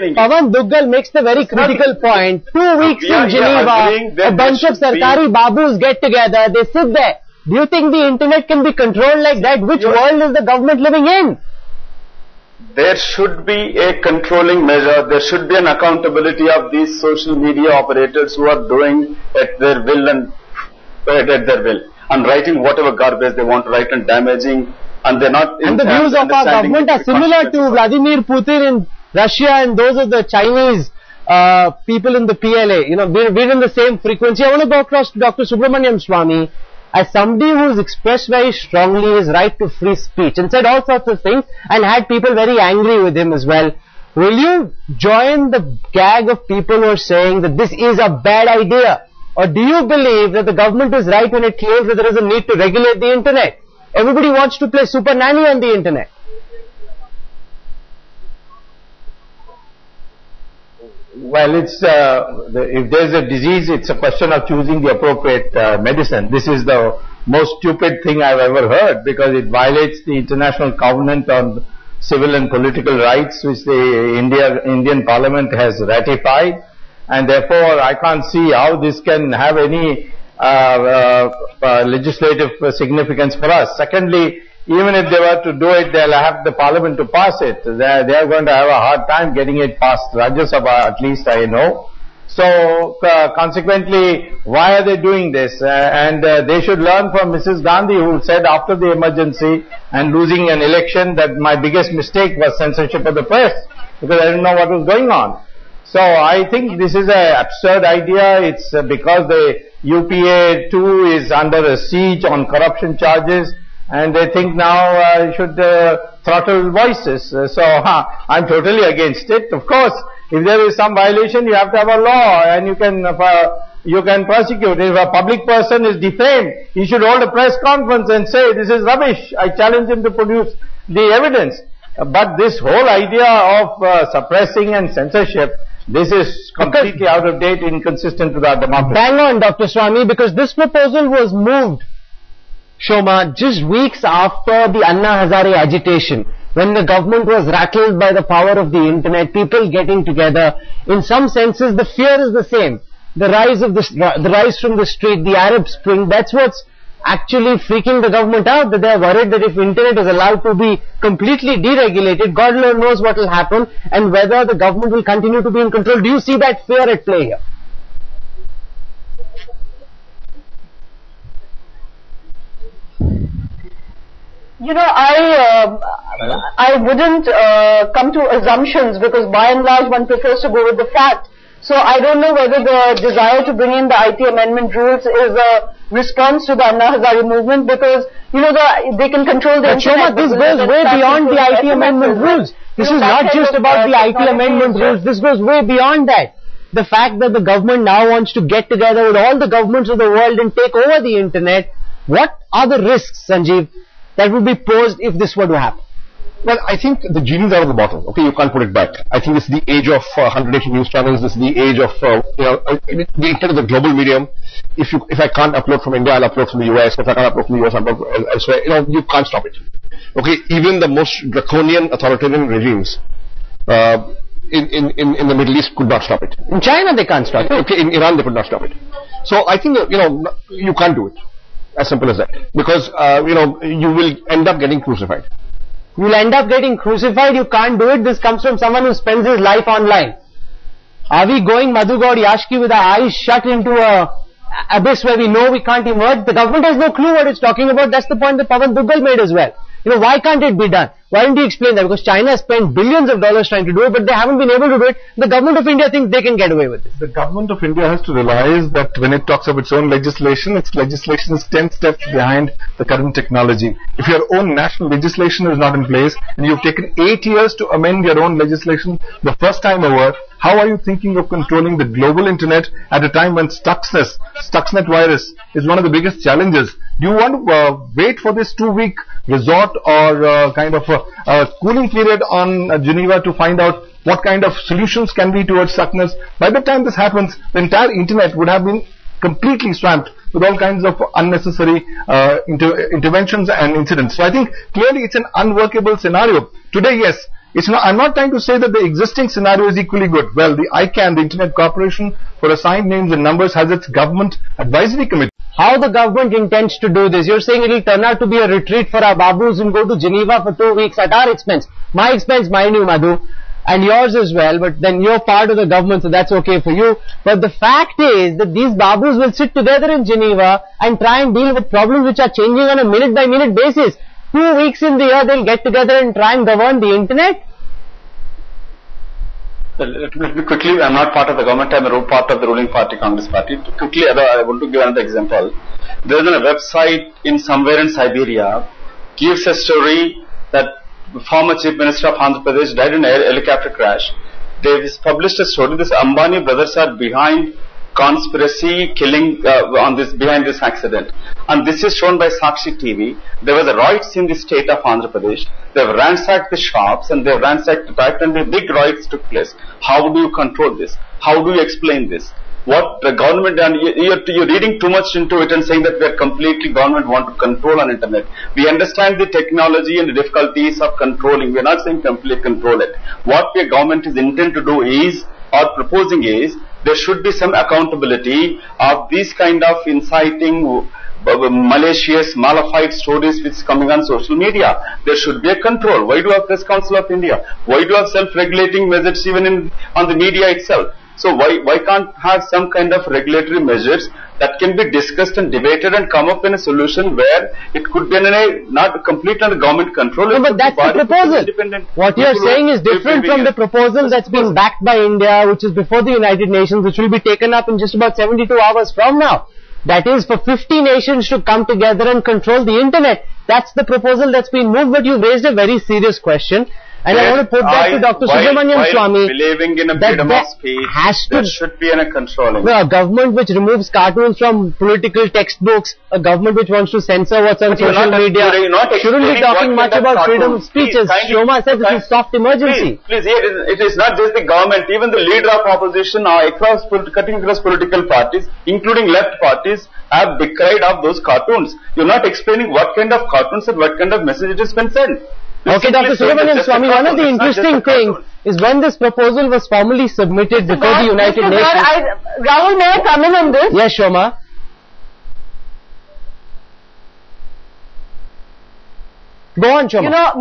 Pawan Duggal makes the very critical point. 2 weeks in Geneva, a bunch of Sarkari Babus get together, they sit there. Do you think the internet can be controlled like that? Which world is the government living in? There should be a controlling measure. There should be an accountability of these social media operators who are doing at their will and writing whatever garbage they want to write and damaging, and they're not. And the views of our government are similar to Vladimir Putin in Russia and those of the Chinese people in the PLA. You know, we're in the same frequency. I want to go across to Dr. Subramanian Swamy. As somebody who's expressed very strongly his right to free speech and said all sorts of things and had people very angry with him as well, will you join the gag of people who are saying that this is a bad idea? Or do you believe that the government is right when it claims that there is a need to regulate the internet? Everybody wants to play super nanny on the internet. Well, it's if there's a disease, it's a question of choosing the appropriate medicine. This is the most stupid thing I've ever heard, because it violates the International Covenant on Civil and Political Rights, which the Indian Parliament has ratified, and therefore I can't see how this can have any legislative significance for us. Secondly, even if they were to do it, they'll have the Parliament to pass it. They are going to have a hard time getting it past Rajya Sabha, at least I know. So, consequently, why are they doing this? And they should learn from Mrs. Gandhi, who said after the emergency and losing an election that my biggest mistake was censorship of the press, because I didn't know what was going on. So, I think this is an absurd idea. It's because the UPA too is under a siege on corruption charges, and they think now should throttle voices. So I'm totally against it. Of course, if there is some violation, you have to have a law, and you can prosecute. If a public person is defamed, he should hold a press conference and say, this is rubbish. I challenge him to produce the evidence. But this whole idea of suppressing and censorship, this is completely out of date, inconsistent with our democracy. Bang on, Dr. Swamy, because this proposal was moved, Shoma, just weeks after the Anna Hazare agitation, when the government was rattled by the power of the internet, people getting together. In some senses, the fear is the same. The rise from the street, the Arab Spring, that's what's actually freaking the government out, that they are worried that if internet is allowed to be completely deregulated, God alone knows what will happen and whether the government will continue to be in control. Do you see that fear at play here? You know, I wouldn't come to assumptions, because by and large one prefers to go with the fact. So I don't know whether the desire to bring in the IT amendment rules is a response to the Anna Hazare movement, because, you know, they can control the internet. Shoma, this goes way beyond the IT amendment rules. This is not just about the IT amendment rules. This goes way beyond that. The fact that the government now wants to get together with all the governments of the world and take over the internet. What are the risks, Sanjeev, that would be posed if this were to happen? Well, I think the genie's out of the bottle. Okay, you can't put it back. I think it's the age of 180 news channels. This is the age of the internet, the global medium. If I can't upload from India, I'll upload from the US. If I can't upload from the US, I'll upload elsewhere. You can't stop it. Okay, even the most draconian authoritarian regimes in the Middle East could not stop it. In China, they can't stop it. Okay, in Iran, they could not stop it. So I think you can't do it. As simple as that. Because you will end up getting crucified. You'll end up getting crucified, you can't do it. This comes from someone who spends his life online. Are we going Madhu Gaud Yashki with our eyes shut into a abyss where we know we can't emerge? The government has no clue what it's talking about. That's the point that Pawan Duggal made as well. Why can't it be done? Why don't you explain that? Because China has spent billions of dollars trying to do it, but they haven't been able to do it. The government of India thinks they can get away with it. The government of India has to realize that when it talks of its own legislation is 10 steps behind the current technology. If your own national legislation is not in place, and you've taken 8 years to amend your own legislation the first time over, how are you thinking of controlling the global internet at a time when Stuxnet virus is one of the biggest challenges? Do you want to wait for this 2-week resort or kind of a cooling period on Geneva to find out what kind of solutions can be towards Stuxnet? By the time this happens, the entire internet would have been completely swamped with all kinds of unnecessary interventions and incidents. So I think clearly it's an unworkable scenario. Today, yes, I'm not trying to say that the existing scenario is equally good. Well, the ICANN, the Internet Corporation for Assigned Names and Numbers, has its government advisory committee. How the government intends to do this? You're saying it will turn out to be a retreat for our babus and go to Geneva for 2 weeks at our expense. My expense, mind you, Madhu, and yours as well, but then you're part of the government, so that's okay for you. But the fact is that these babus will sit together in Geneva and try and deal with problems which are changing on a minute-by-minute basis. 2 weeks in the year, they'll get together and try and govern the internet. Let me quickly, I'm not part of the government, I'm a part of the ruling party, Congress party. Quickly, I want to give another example. There is a website in somewhere in Siberia, gives a story that the former Chief Minister of Andhra Pradesh died in a helicopter crash. They published a story, this Ambani brothers are behind conspiracy killing behind this accident, and this is shown by Sakshi TV. There was a riots in the state of Andhra Pradesh. They have ransacked the shops and they have ransacked the fact, and the big riots took place. How do you control this? How do you explain this? What the government done? You're reading too much into it and saying that we are completely government want to control on internet. We understand the technology and the difficulties of controlling. We are not saying complete control it. What the government is intent to do is, or proposing is, there should be some accountability of these kind of inciting malicious, malified stories which is coming on social media. There should be a control. Why do you have Press Council of India? Why do you have self-regulating measures even on the media itself? So why can't have some kind of regulatory measures that can be discussed and debated and come up in a solution where it could be not complete under government control? No, but that's the proposal. What you are saying is different from the proposal that's been backed by India, which is before the United Nations, which will be taken up in just about 72 hours from now. That is for 50 nations to come together and control the internet. That's the proposal that's been moved, but you've raised a very serious question. And I want to put that to Dr. Subramanian Swamy. Believing in a freedom of speech, there should be a controlling. No, a government which removes cartoons from political textbooks, a government which wants to censor what's on social media, shouldn't be talking much about freedom of speech. As Shoma said, it's a soft emergency. Please, it is not just the government, even the leader of opposition cutting across political parties, including left parties, have decried of those cartoons. You're not explaining what kind of cartoons and what kind of message it is sent. Okay, Dr. Subramanian Swamy, one of the interesting things is when this proposal was formally submitted before the United Nations. Rahul, may I come in on this? Yes, Shoma. Go on, Shoma. You know,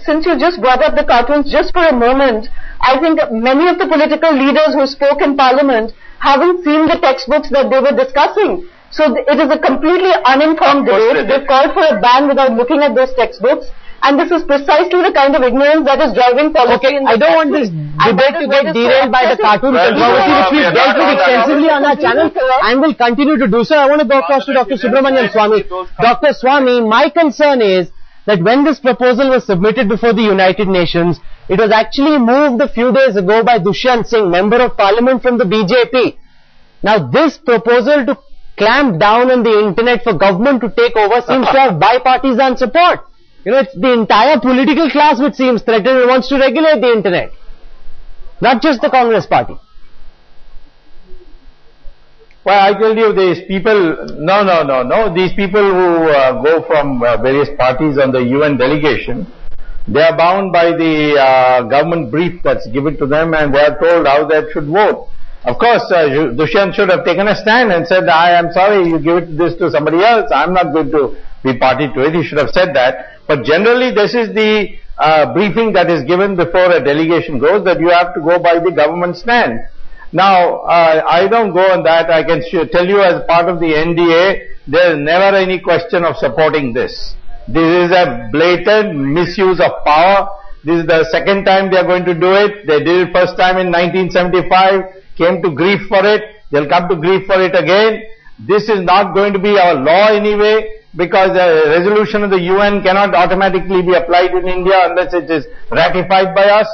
since you just brought up the cartoons, just for a moment, I think many of the political leaders who spoke in Parliament haven't seen the textbooks that they were discussing. So it is a completely uninformed debate. They've called for a ban without looking at those textbooks. And this is precisely the kind of ignorance that is driving policy. Okay, I don't want this debate to get derailed by the cartoon controversy, which we've dealt with extensively on our channel and will continue to do so. I want to go across to Dr. Subramanian Swamy. Dr. Swamy, my concern is that when this proposal was submitted before the United Nations, it was actually moved a few days ago by Dushyant Singh, Member of Parliament from the BJP. Now this proposal to clamp down on the internet for government to take over seems to have bipartisan support. You know, it's the entire political class which seems threatened and wants to regulate the internet. Not just the Congress party. Well, I tell you, these people, no. These people who go from various parties on the UN delegation, they are bound by the government brief that's given to them, and they are told how they should vote. Of course, Dushyant should have taken a stand and said, I am sorry, you give this to somebody else. I'm not going to be party to it. He should have said that. But generally, this is the briefing that is given before a delegation goes, that you have to go by the government stand. Now, I don't go on that. I can tell you, as part of the NDA, there is never any question of supporting this. This is a blatant misuse of power. This is the second time they are going to do it. They did it first time in 1975, came to grief for it. They'll come to grief for it again. This is not going to be our law anyway, because the resolution of the UN cannot automatically be applied in India unless it is ratified by us.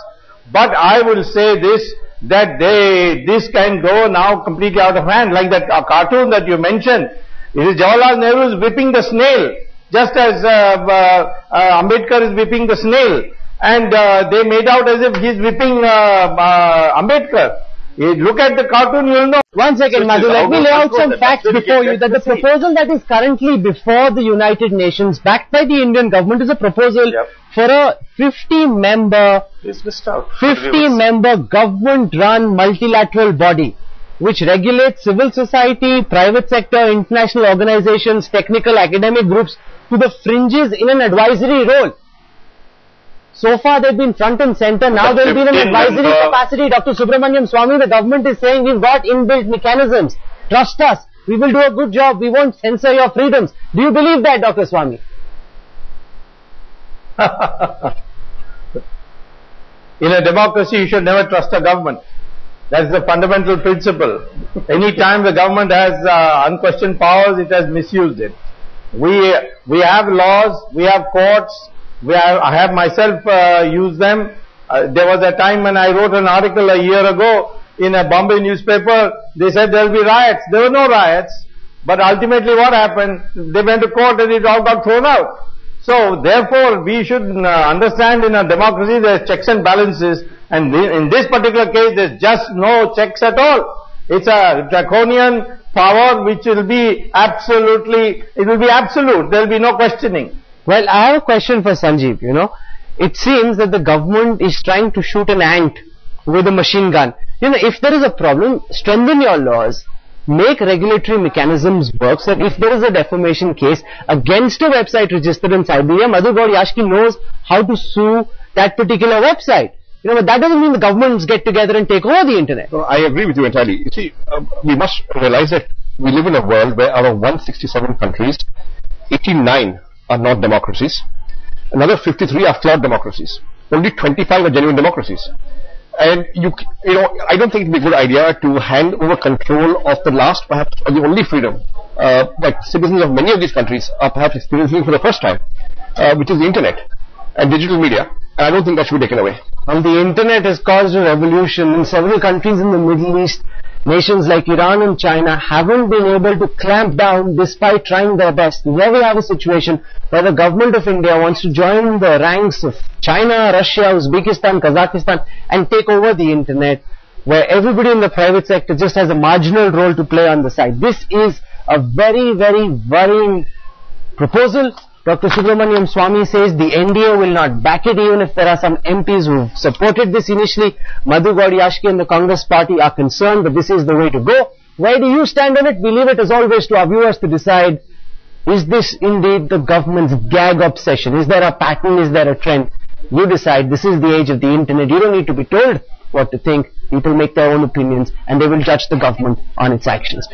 But I will say this, that this can go now completely out of hand, like that cartoon that you mentioned. It is Jawaharlal Nehru is whipping the snail, just as Ambedkar is whipping the snail, and they made out as if he is whipping Ambedkar. Look at the cartoon, you'll know. One second, Madhu, let me lay out some facts before you, that the proposal that is currently before the United Nations, backed by the Indian government, is a proposal for a 50-member government-run multilateral body, which regulates civil society, private sector, international organizations, technical, academic groups to the fringes in an advisory role. So far they've been front and center, now they'll be in an advisory capacity. Dr. Subramanian Swamy, the government is saying we've got inbuilt mechanisms. Trust us, we will do a good job, we won't censor your freedoms. Do you believe that, Dr. Swamy? In a democracy, you should never trust a government. That's the fundamental principle. Any time the government has unquestioned powers, it has misused it. We have laws, we have courts, I have myself used them. There was a time when I wrote an article a year ago in a Bombay newspaper. They said there will be riots. There were no riots. But ultimately what happened? They went to court and it all got thrown out. So therefore we should understand, in a democracy there are checks and balances, and in this particular case there is just no checks at all. It's a draconian power which will be absolute. There will be no questioning. Well, I have a question for Sanjeev, It seems that the government is trying to shoot an ant with a machine gun. If there is a problem, strengthen your laws. Make regulatory mechanisms work, so that if there is a defamation case against a website registered in Siberia, Madhu Gauri knows how to sue that particular website. But that doesn't mean the governments get together and take over the internet. No, I agree with you entirely. You see, we must realize that we live in a world where out of 167 countries, 89 are not democracies. Another 53 are flawed democracies. Only 25 are genuine democracies. And I don't think it would be a good idea to hand over control of the last, perhaps, or the only freedom that citizens of many of these countries are perhaps experiencing for the first time, which is the internet and digital media. And I don't think that should be taken away. And the internet has caused a revolution in several countries in the Middle East. Nations like Iran and China haven't been able to clamp down despite trying their best. Here we have a situation where the government of India wants to join the ranks of China, Russia, Uzbekistan, Kazakhstan and take over the internet, where everybody in the private sector just has a marginal role to play on the side. This is a very, very worrying proposal. Dr. Subramanian Swamy says the NDA will not back it, even if there are some MPs who supported this initially. Madhu Gauri and the Congress party are concerned that this is the way to go. Where do you stand on it? We leave it as always to our viewers to decide, is this indeed the government's gag obsession? Is there a pattern? Is there a trend? You decide. This is the age of the internet. You don't need to be told what to think. People make their own opinions and they will judge the government on its actions.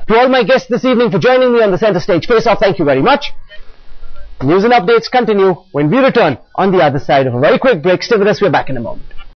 To all my guests this evening for joining me on the Center Stage Face Off, thank you very much. News and updates continue when we return on the other side of a very quick break. Stay with us, we're back in a moment.